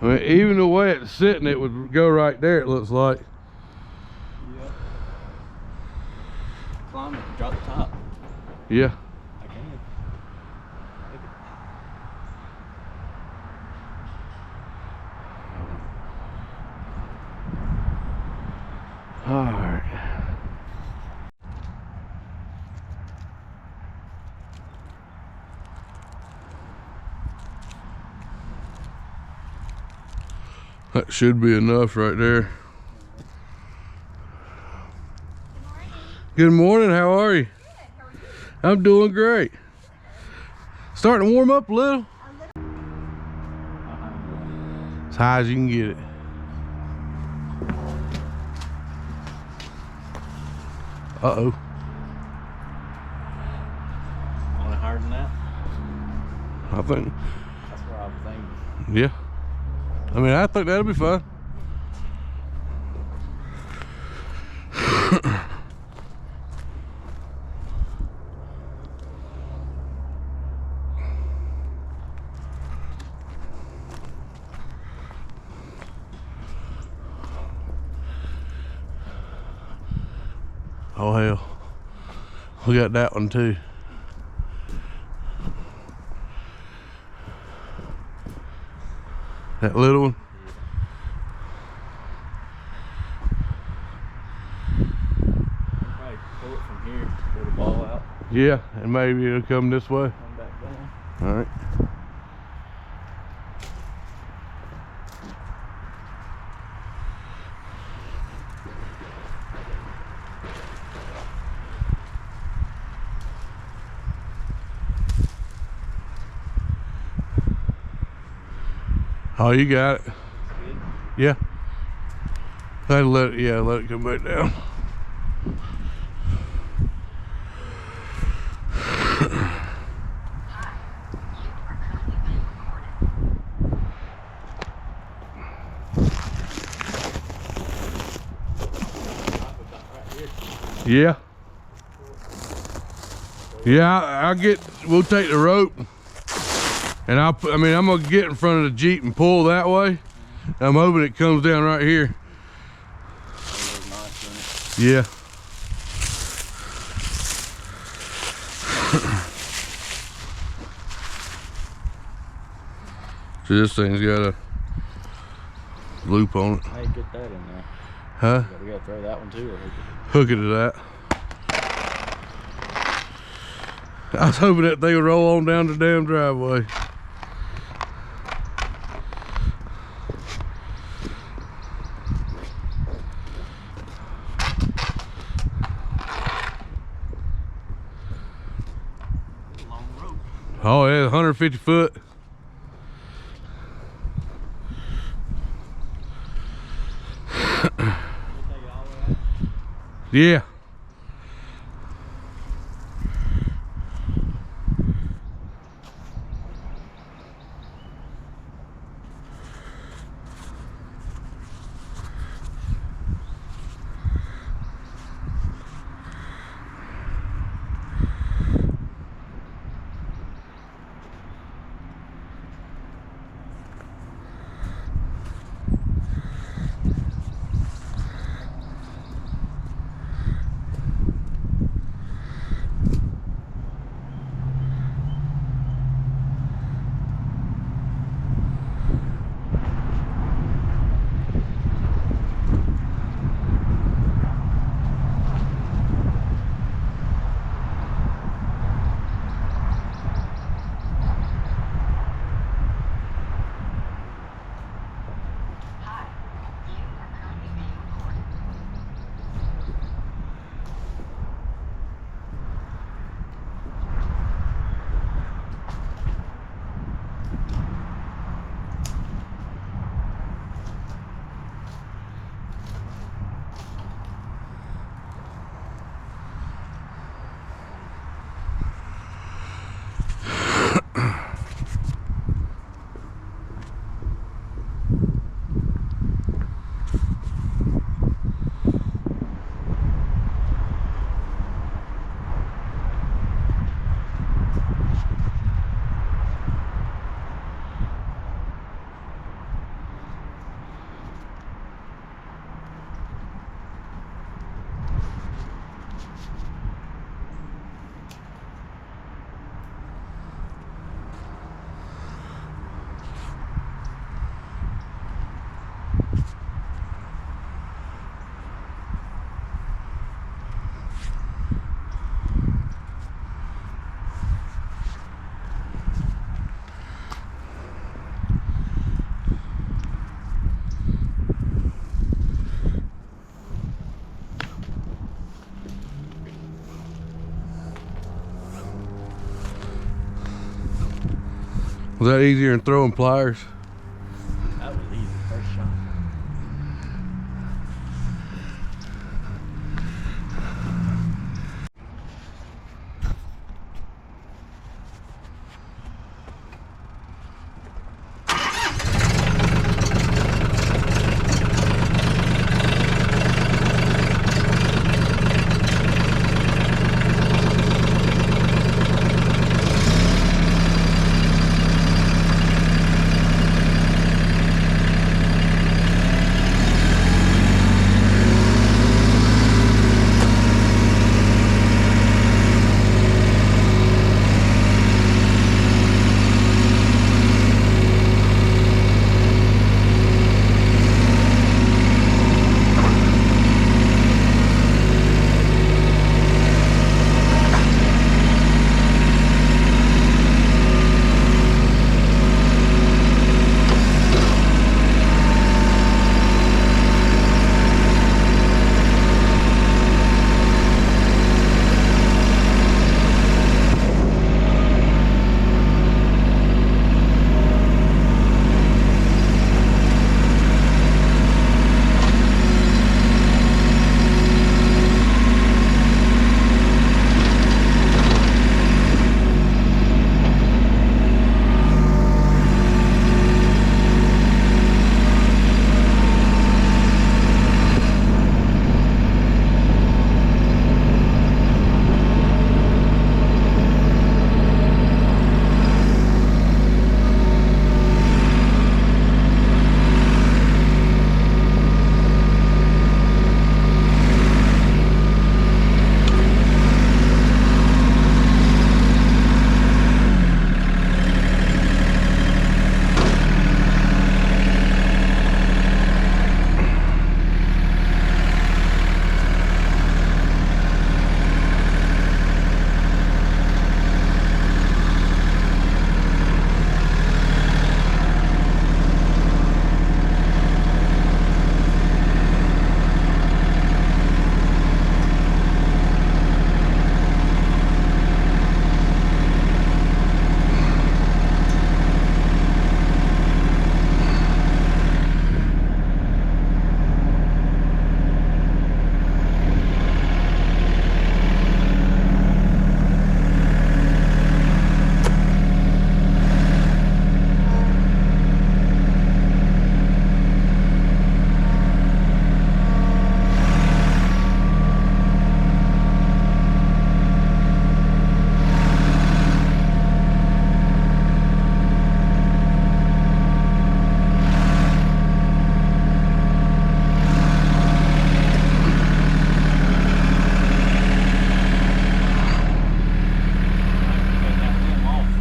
I mean, even the way it's sitting, it would go right there, it looks like. Yep. Climb it, drop the top. Yeah. I can. All right. That should be enough right there. Good morning, how are you? Good, how are you? I'm doing great. Starting to warm up a little. As high as you can get it. Uh-oh. Only higher than that? I think, That's what I was thinking. yeah. I mean, I think that'll be fun. Oh hell, we got that one too. That little one. Probably pull it from here, pull the ball out, Yeah, and maybe it'll come this way. come back down. All right. Oh, you got it. Good. Yeah. Let it come back down. Yeah. Yeah, we'll take the rope and I'm gonna get in front of the Jeep and pull that way. I'm hoping it comes down right here. Yeah. So this thing's got a loop on it. How you get that in there? Huh? We gotta throw that one too, or Hook it to that. I was hoping that they would roll on down the damn driveway. long rope. Oh yeah, 150 foot. Yeah. that easier than throwing pliers? That was easy, first shot.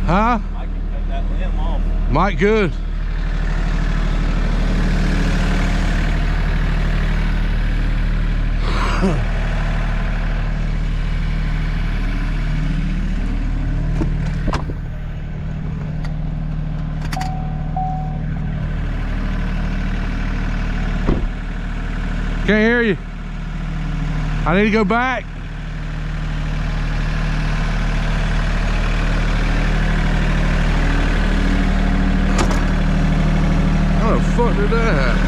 Huh? I can cut that limb off. Might good. Can't hear you. I need to go back. How the fuck did that happen?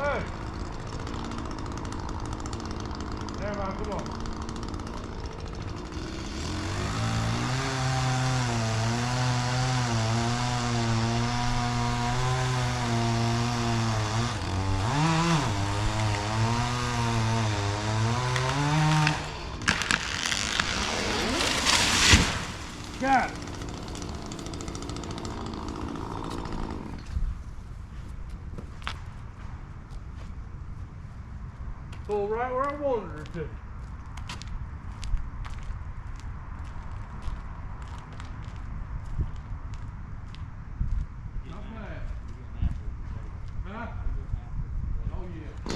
Hey! Never mind, come on. Got it. Pull right where I wanted her to. Not bad. Huh? Oh yeah.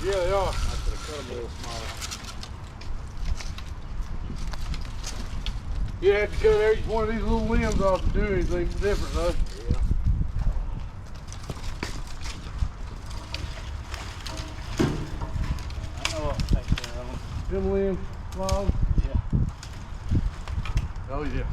Yeah, they are. I should have cut them a little smaller. You have to cut every one of these little limbs off to do anything different, though. Yeah. I know what to take care of them. Them limbs, logs. Yeah. Oh yeah.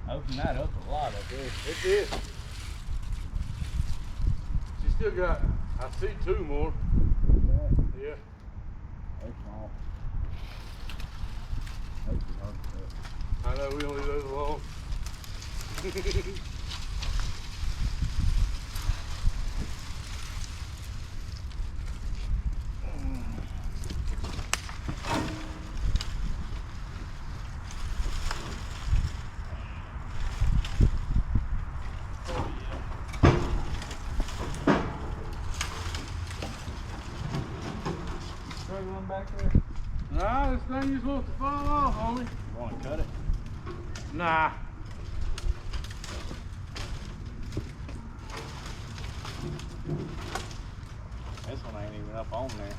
Open that up a lot up there. It did. She still got, I see 2 more. Yeah. They're small. Those are hard to cut. I know we only those alone. Struggling back there? Nah, this thing just wants to fall off, homie. You want to cut it? Nah. This one ain't even up on there.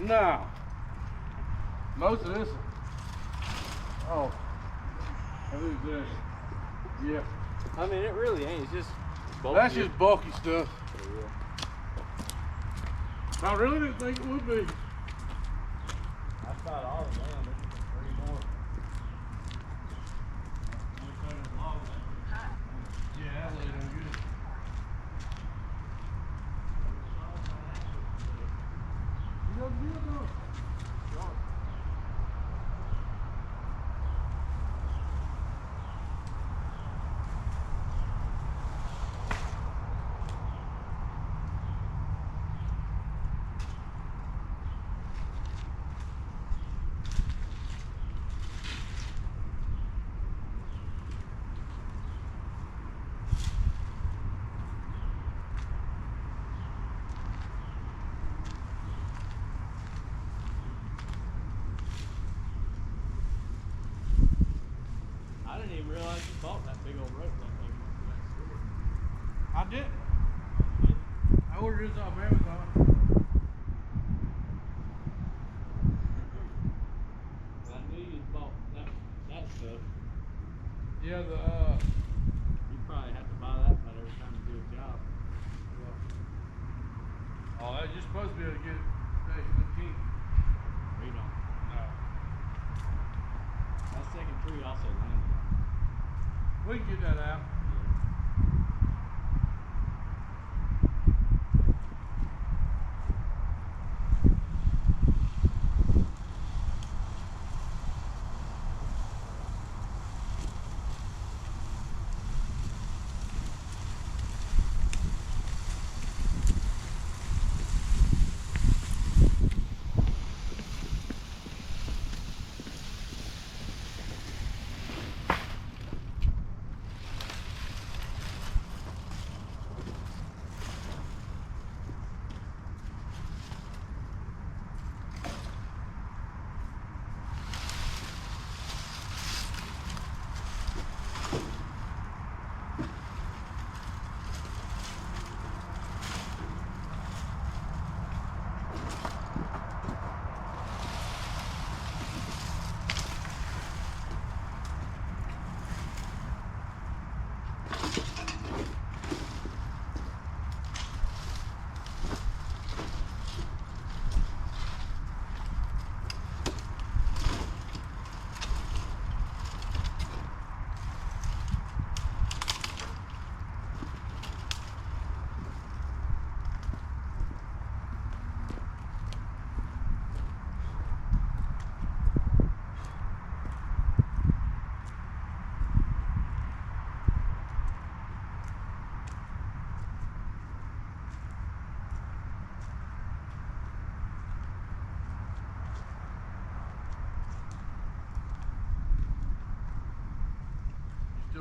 Nah. Most of this. Oh. Look at this. Yeah. I mean, it really ain't. It's just bulky. That's just bulky stuff. Yeah. I really didn't think it would be. I thought all of them. There's 3 more. Yeah, that laid on good. You know, you know. I didn't even realize you bought that big old rope like that. I did. I ordered this off Amazon. I knew you bought that stuff. Yeah, the You probably have to buy that about every time you do a job. oh, you're supposed to be able to get it. Hey, you can't. We don't. No. That second tree also landed. We can get that out.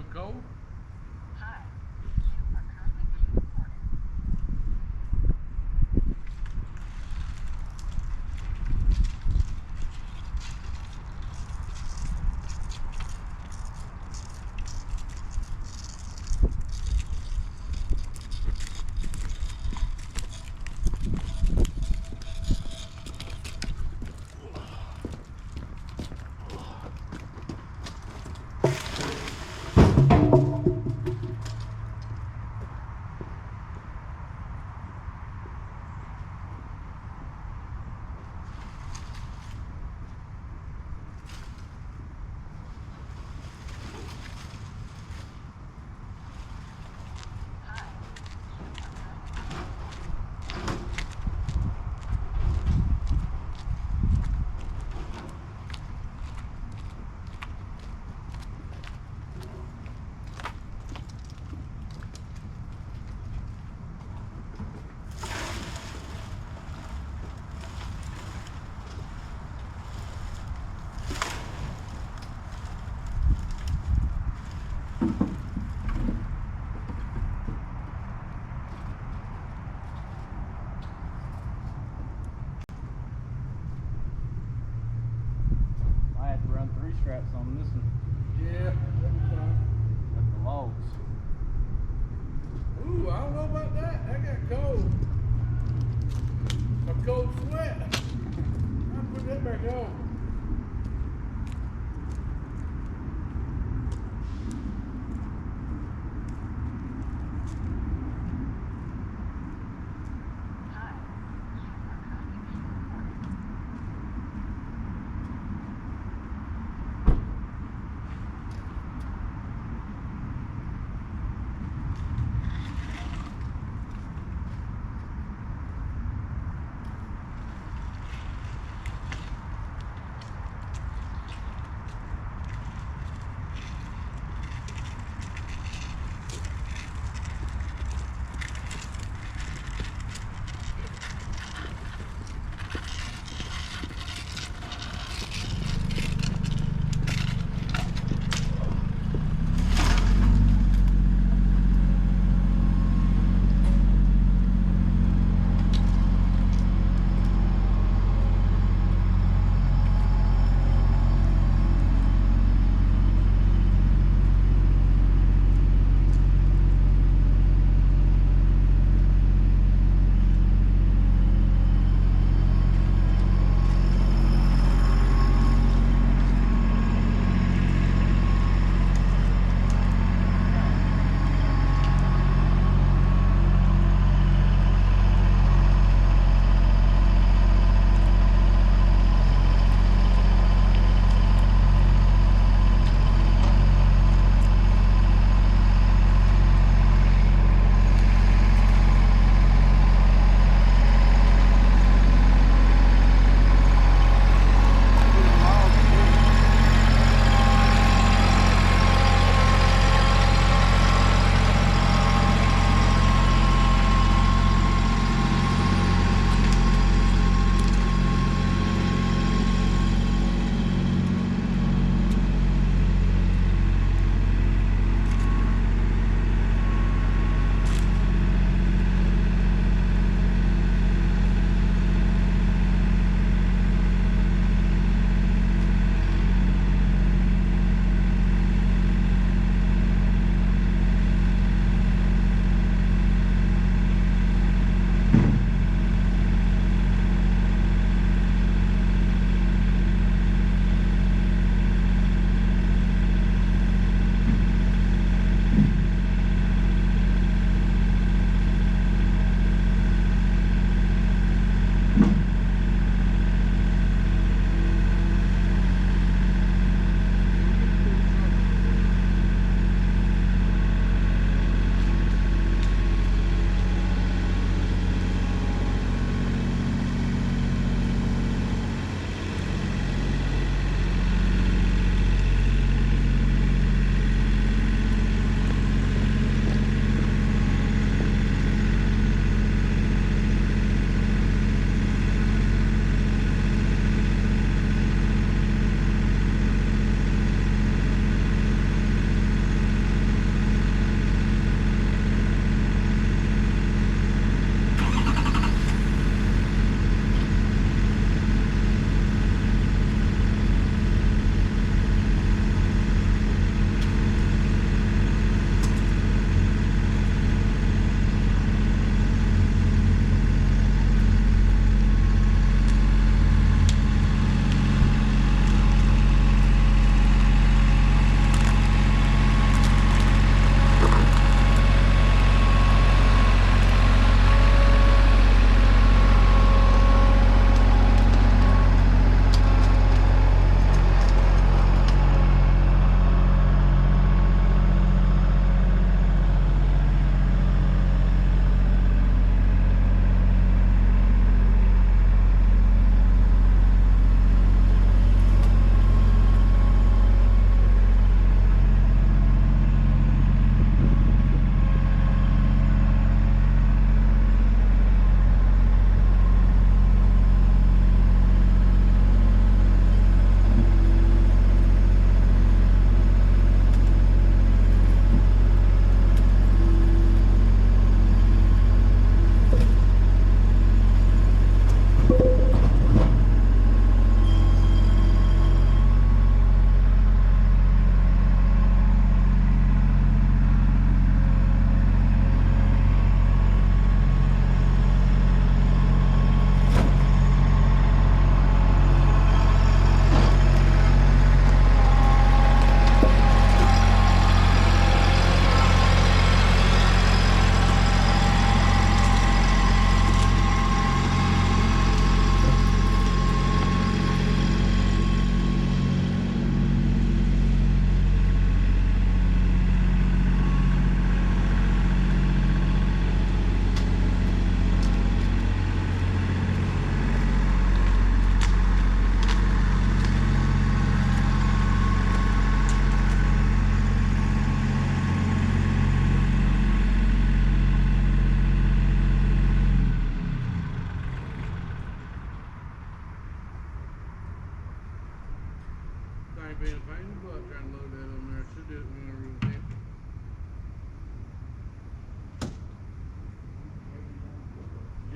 Something cold? I had to run 3 straps on this one. Yeah, that'd be fine. With the logs. Ooh, I don't know about that. That got cold. A cold sweat. I'll put that back on.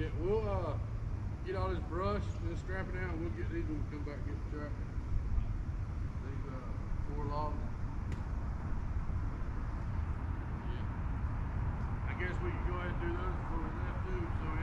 Yeah, we'll get all this brush and then strap it out, and we'll get these when we come back and get the tractor. These 4 logs. Yeah. I guess we can go ahead and do those before we left too, so we